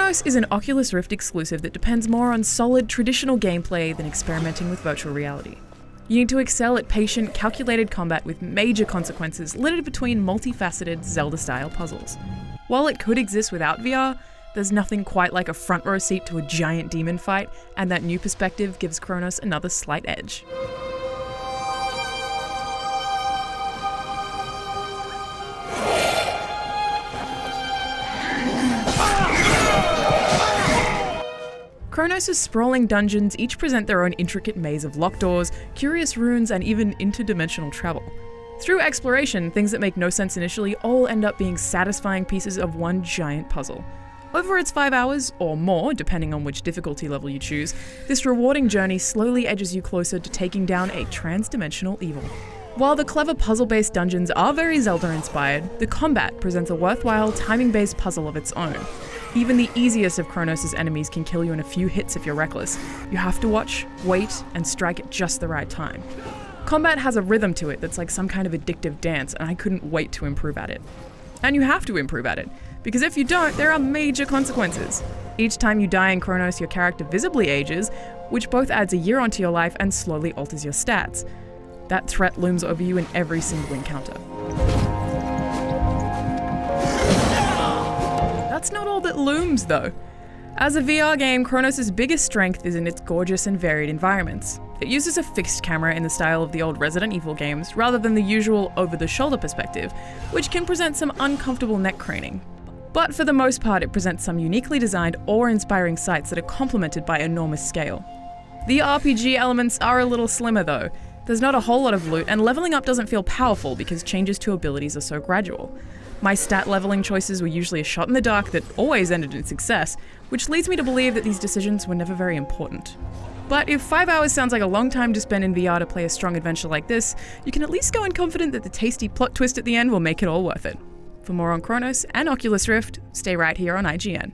Chronos is an Oculus Rift exclusive that depends more on solid, traditional gameplay than experimenting with virtual reality. You need to excel at patient, calculated combat with major consequences littered between multifaceted, Zelda-style puzzles. While it could exist without VR, there's nothing quite like a front row seat to a giant demon fight, and that new perspective gives Chronos another slight edge. Chronos' sprawling dungeons each present their own intricate maze of locked doors, curious runes, and even interdimensional travel. Through exploration, things that make no sense initially all end up being satisfying pieces of one giant puzzle. Over its 5 hours, or more, depending on which difficulty level you choose, this rewarding journey slowly edges you closer to taking down a trans-dimensional evil. While the clever puzzle-based dungeons are very Zelda-inspired, the combat presents a worthwhile, timing-based puzzle of its own. Even the easiest of Chronos' enemies can kill you in a few hits if you're reckless. You have to watch, wait, and strike at just the right time. Combat has a rhythm to it that's like some kind of addictive dance, and I couldn't wait to improve at it. And you have to improve at it, because if you don't, there are major consequences. Each time you die in Chronos, your character visibly ages, which both adds a year onto your life and slowly alters your stats. That threat looms over you in every single encounter. That's not all that looms, though. As a VR game, Chronos' biggest strength is in its gorgeous and varied environments. It uses a fixed camera in the style of the old Resident Evil games, rather than the usual over-the-shoulder perspective, which can present some uncomfortable neck craning. But for the most part, it presents some uniquely designed, awe-inspiring sights that are complemented by enormous scale. The RPG elements are a little slimmer, though. There's not a whole lot of loot, and leveling up doesn't feel powerful because changes to abilities are so gradual. My stat leveling choices were usually a shot in the dark that always ended in success, which leads me to believe that these decisions were never very important. But if 5 hours sounds like a long time to spend in VR to play a strong adventure like this, you can at least go in confident that the tasty plot twist at the end will make it all worth it. For more on Chronos and Oculus Rift, stay right here on IGN.